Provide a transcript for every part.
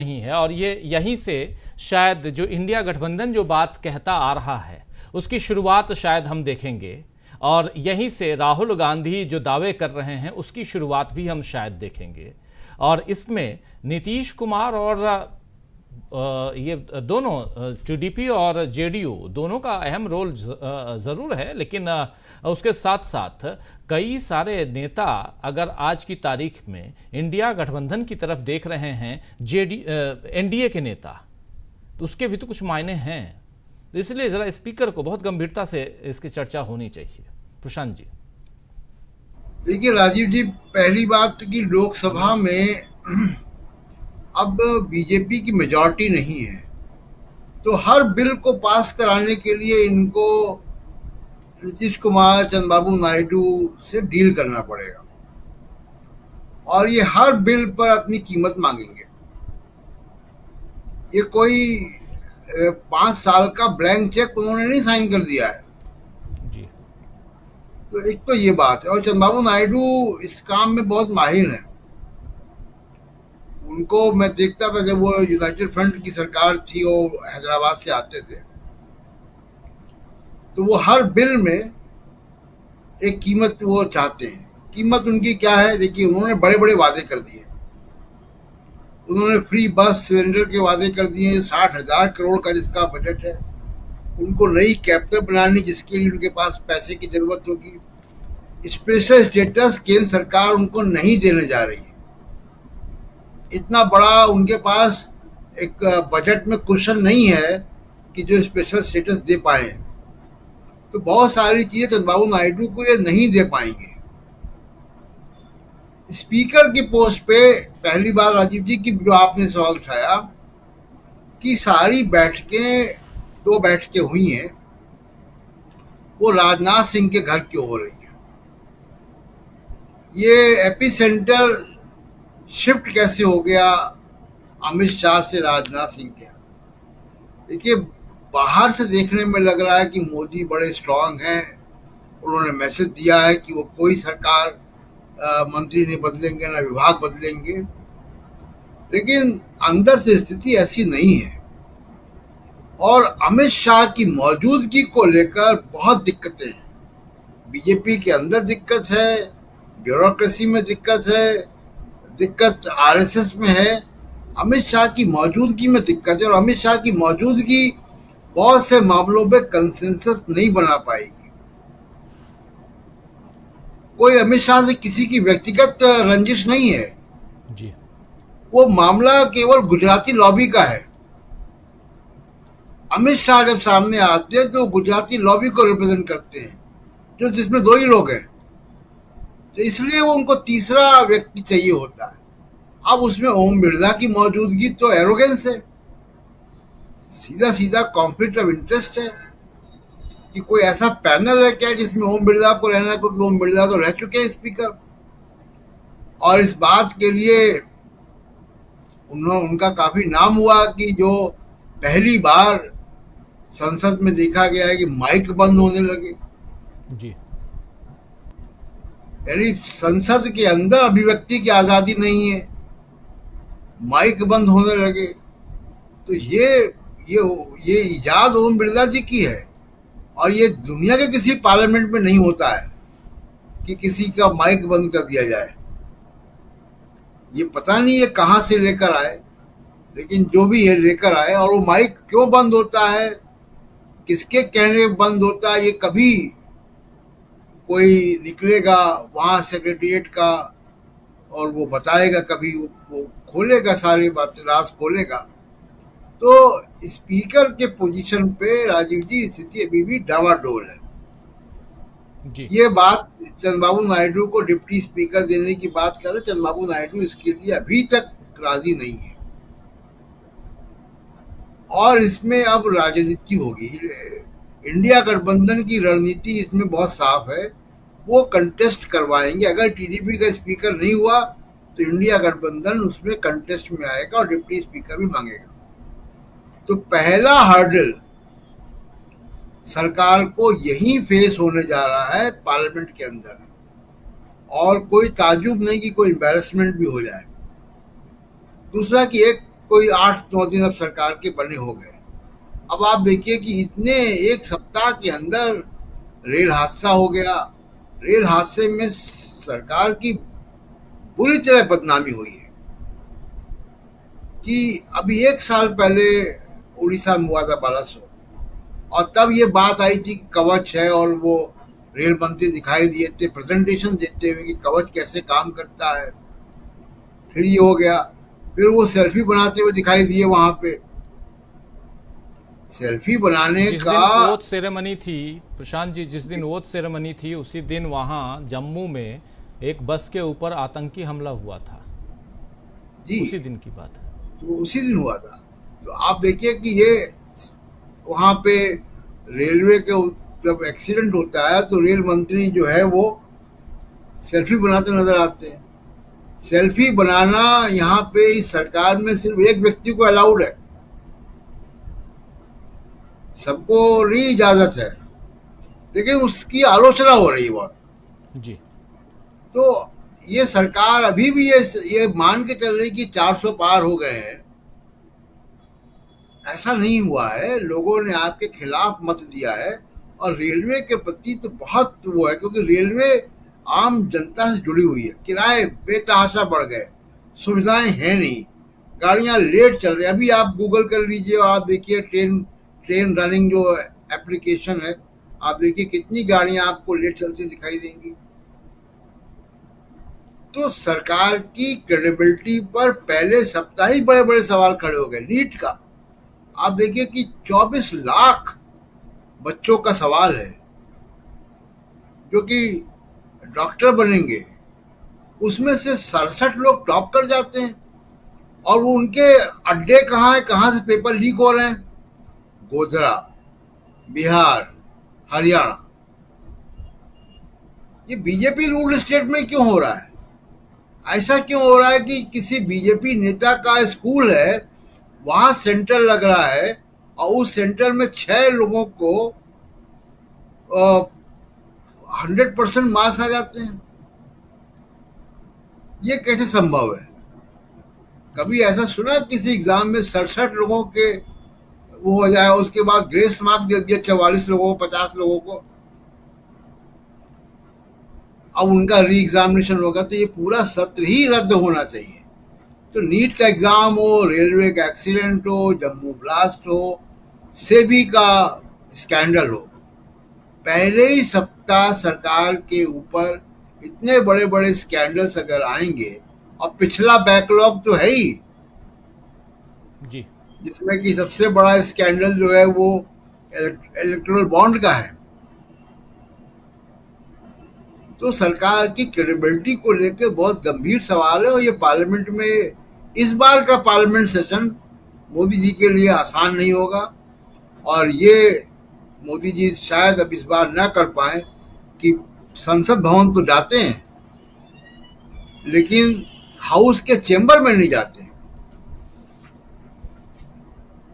नहीं है। और ये यहीं से शायद जो इंडिया गठबंधन जो बात कहता आ रहा है उसकी शुरुआत शायद हम देखेंगे, और यहीं से राहुल गांधी जो दावे कर रहे हैं उसकी शुरुआत भी हम शायद देखेंगे। और इसमें नीतीश कुमार और ये दोनों टीडीपी और जेडीयू दोनों का अहम रोल ज़रूर है, लेकिन उसके साथ साथ कई सारे नेता अगर आज की तारीख में इंडिया गठबंधन की तरफ देख रहे हैं, एनडीए के नेता, तो उसके भी तो कुछ मायने हैं। तो इसलिए ज़रा स्पीकर को बहुत गंभीरता से इसकी चर्चा होनी चाहिए। प्रशांत जी। देखिए राजीव जी, पहली बात कि लोकसभा में अब बीजेपी की मेजॉरिटी नहीं है, तो हर बिल को पास कराने के लिए इनको नीतीश कुमार, चंद्रबाबू नायडू से डील करना पड़ेगा, और ये हर बिल पर अपनी कीमत मांगेंगे। ये कोई 5 साल का ब्लैंक चेक उन्होंने नहीं साइन कर दिया है। जी। तो एक तो ये बात है, और चंद्रबाबू नायडू इस काम में बहुत माहिर हैं। उनको मैं देखता था जब वो यूनाइटेड फ्रंट की सरकार थी, वो हैदराबाद से आते थे, तो वो हर बिल में एक कीमत वो चाहते हैं। कीमत उनकी क्या है? देखिए, उन्होंने बड़े बड़े वादे कर दिए। उन्होंने फ्री बस सिलेंडर के वादे कर दिए, 60,000 करोड़ का जिसका बजट है। उनको नई कैपिटल बनानी जिसके लिए उनके पास पैसे की जरूरत होगी। स्पेशल स्टेटस केंद्र सरकार उनको नहीं देने जा रही है। इतना बड़ा उनके पास एक बजट में कुशन नहीं है कि जो स्पेशल स्टेटस दे पाए। तो बहुत सारी चीजें चंद्रबाबू नायडू को ये नहीं दे पाएंगे। स्पीकर की पोस्ट पे पहली बार राजीव जी की जो आपने सवाल उठाया कि सारी बैठकें, 2 बैठकें हुई हैं, वो राजनाथ सिंह के घर क्यों हो रही है? ये एपी सेंटर शिफ्ट कैसे हो गया अमित शाह से राजनाथ सिंह के यहाँ? देखिए, बाहर से देखने में लग रहा है कि मोदी बड़े स्ट्रांग हैं। उन्होंने मैसेज दिया है कि वो कोई सरकार मंत्री नहीं बदलेंगे, ना विभाग बदलेंगे, लेकिन अंदर से स्थिति ऐसी नहीं है। और अमित शाह की मौजूदगी को लेकर बहुत दिक्कतें हैं। बीजेपी के अंदर दिक्कत है, ब्यूरोक्रेसी में दिक्कत है, दिक्कत आरएसएस में है, अमित शाह की मौजूदगी में दिक्कत है। और अमित शाह की मौजूदगी बहुत से मामलों में कंसेंसस नहीं बना पाएगी। कोई अमित शाह से किसी की व्यक्तिगत रंजिश नहीं है। जी। वो मामला केवल गुजराती लॉबी का है। अमित शाह जब सामने आते हैं तो गुजराती लॉबी को रिप्रेजेंट करते हैं, जो जिसमें 2 ही लोग हैं। तो इसलिए वो उनको तीसरा व्यक्ति चाहिए होता है। अब उसमें ओम बिरला की मौजूदगी तो एरोगेंस है, सीधा सीधा कॉन्फ्लिक्ट ऑफ इंटरेस्ट है। कि कोई ऐसा पैनल है क्या जिसमें ओम बिरला को रहना है, क्योंकि ओम बिरला तो रह चुके हैं स्पीकर। और इस बात के लिए उनका काफी नाम हुआ कि जो पहली बार संसद में देखा गया है कि माइक बंद होने लगे। जी। यानी संसद के अंदर अभिव्यक्ति की आजादी नहीं है, माइक बंद होने लगे। तो ये इजाद ओम बिरला जी की है, और ये दुनिया के किसी पार्लियामेंट में नहीं होता है कि किसी का माइक बंद कर दिया जाए। ये पता नहीं ये कहां से लेकर आए, लेकिन जो भी ये लेकर आए। और वो माइक क्यों बंद होता है, किसके कहने पे बंद होता है, ये कभी कोई निकलेगा वहां सेक्रेटरिएट का और वो बताएगा, कभी वो खोलेगा, सारी बातें राज खोलेगा। तो स्पीकर के पोजीशन पे राजीव जी स्थिति अभी भी डावाडोल है। जी। ये बात चंद्रबाबू नायडू को डिप्टी स्पीकर देने की बात कर रहे, चंद्रबाबू नायडू इसके लिए अभी तक राजी नहीं है। और इसमें अब राजनीति होगी। इंडिया गठबंधन की रणनीति इसमें बहुत साफ है। वो कंटेस्ट करवाएंगे। अगर टीडीपी का स्पीकर नहीं हुआ तो इंडिया गठबंधन उसमें कंटेस्ट में आएगा और डिप्टी स्पीकर भी मांगेगा। तो पहला हर्डल सरकार को यही फेस होने जा रहा है पार्लियामेंट के अंदर। और कोई ताजुब नहीं कि कोई एम्बैरेसमेंट भी हो जाए। दूसरा कि एक कोई 8-9 दिन अब सरकार के बने हो गए। अब आप देखिए कि इतने एक सप्ताह के अंदर रेल हादसा हो गया। रेल हादसे में सरकार की बुरी तरह बदनामी हुई है कि अभी 1 साल पहले उड़ीसा में हुआ था बालासोर, और तब ये बात आई थी कि कवच है, और वो रेल मंत्री दिखाई दिए थे प्रेजेंटेशन देते हुए कि कवच कैसे काम करता है। फिर ये हो गया, फिर वो सेल्फी बनाते हुए दिखाई दिए वहां पे। सेल्फी बनाने जिस का दिन ओथ सेरेमनी थी प्रशांत जी, जिस दिन ओथ सेरेमनी थी उसी दिन वहां जम्मू में एक बस के ऊपर आतंकी हमला हुआ था। जी, उसी दिन की बात है। तो उसी दिन हुआ था। तो आप देखिए कि ये वहां पे रेलवे के जब एक्सीडेंट होता है तो रेल मंत्री जो है वो सेल्फी बनाते नजर आते हैं। सेल्फी बनाना यहाँ पे इस सरकार में सिर्फ एक व्यक्ति को अलाउड है, सबको नहीं इजाजत है, लेकिन उसकी आलोचना हो रही है बहुत। जी तो ये सरकार अभी भी ये मान के चल रही कि 400 पार हो गए हैं। ऐसा नहीं हुआ है, लोगों ने आपके खिलाफ मत दिया है। और रेलवे के प्रति तो बहुत वो है, क्योंकि रेलवे आम जनता से जुड़ी हुई है। किराए बेतहाशा बढ़ गए, सुविधाएं हैं नहीं, गाड़ियां लेट चल रही। अभी आप गूगल कर लीजिए और आप देखिए ट्रेन ट्रेन रनिंग जो एप्लीकेशन है, आप देखिए कितनी गाड़ियां आपको लेट चलती दिखाई देंगी। तो सरकार की क्रेडिबिलिटी पर पहले सप्ताह ही बड़े बड़े सवाल खड़े हो गए। नीट का आप देखिए कि 24 लाख बच्चों का सवाल है जो कि डॉक्टर बनेंगे, उसमें से 67 लोग टॉप कर जाते हैं। और वो उनके अड्डे कहाँ है, कहाँ से पेपर लीक हो रहे हैं? गोधरा, बिहार, हरियाणा। ये बीजेपी रूल्ड स्टेट में क्यों हो रहा है? ऐसा क्यों हो रहा है कि किसी बीजेपी नेता का स्कूल है, वहां सेंटर लग रहा है, और उस सेंटर में 6 लोगों को 100% मार्क्स आ जाते हैं? ये कैसे संभव है? जी कभी ऐसा सुना किसी एग्जाम में 67 लोगों के वो हो जाए, उसके बाद ग्रेस मार्क दे दिया 44 लोगों को, 50 लोगों को, अब उनका री एग्जामिनेशन होगा? तो ये पूरा सत्र ही रद्द होना चाहिए। तो नीट का एग्जाम हो, रेलवे का एक्सीडेंट हो, जम्मू ब्लास्ट हो, सेबी का स्कैंडल हो, पहले ही सप्ताह सरकार के ऊपर इतने बड़े बड़े स्कैंडल्स अगर आएंगे, और पिछला बैकलॉग तो है ही, जी जिसमें कि सबसे बड़ा स्कैंडल जो है वो इलेक्टोरल बॉन्ड का है। तो सरकार की क्रेडिबिलिटी को लेकर बहुत गंभीर सवाल है। और ये पार्लियामेंट में, इस बार का पार्लियामेंट सेशन मोदी जी के लिए आसान नहीं होगा, और ये मोदी जी शायद अब इस बार ना कर पाए कि संसद भवन तो जाते हैं लेकिन हाउस के चेंबर में नहीं जाते।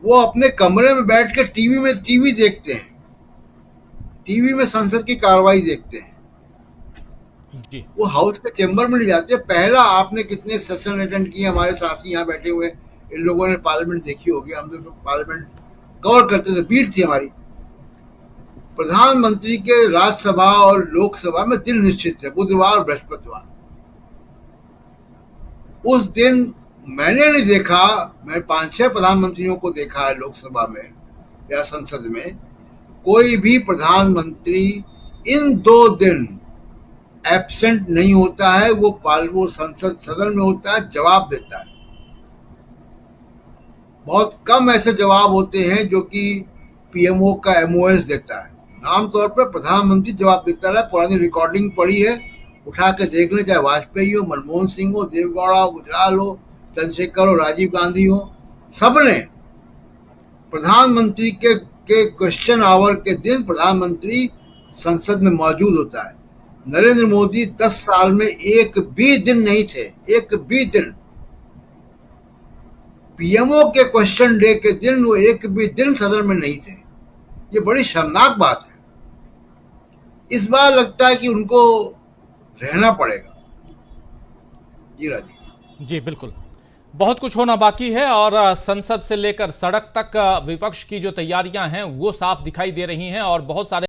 वो अपने कमरे में बैठ के टीवी देखते हैं, टीवी में संसद की कार्रवाई देखते हैं, जी वो हाउस के चेंबर में नहीं जाते। पहला, आपने कितने सेशन अटेंड किए? हमारे साथी यहाँ बैठे हुए, इन लोगों ने पार्लियामेंट देखी होगी, हम लोग पार्लियामेंट कवर करते थे, बीट थी हमारी। प्रधानमंत्री के राज्यसभा और लोकसभा में दिन निश्चित थे, बुधवार बृहस्पतिवार। उस दिन मैंने नहीं देखा, मैं 5-6 प्रधानमंत्रियों को देखा है लोकसभा में या संसद में, कोई भी प्रधानमंत्री इन 2 दिन एब्सेंट नहीं होता है। वो संसद सदन में होता है, जवाब देता है। बहुत कम ऐसे जवाब होते हैं जो कि पीएमओ का एमओएस देता है। आमतौर पर प्रधानमंत्री जवाब देता रहा। पुरानी रिकॉर्डिंग पड़ी है, उठा के देख लें, चाहे वाजपेयी हो, मनमोहन सिंह हो, देवगौड़ा हो, गुजराल हो, चंद्रशेखर हो, राजीव गांधी हो, सबने प्रधानमंत्री के क्वेश्चन आवर के दिन प्रधानमंत्री संसद में मौजूद होता है। नरेंद्र मोदी 10 साल में एक भी दिन नहीं थे, एक भी दिन। पीएमओ के क्वेश्चन डे के दिन वो एक भी दिन सदन में नहीं थे। ये बड़ी शर्मनाक बात है। इस बार लगता है कि उनको रहना पड़ेगा। जी राजीव। जी बिल्कुल। बहुत कुछ होना बाकी है और संसद से लेकर सड़क तक विपक्ष की जो तैयारियां हैं वो साफ दिखाई दे रही हैं और बहुत सारे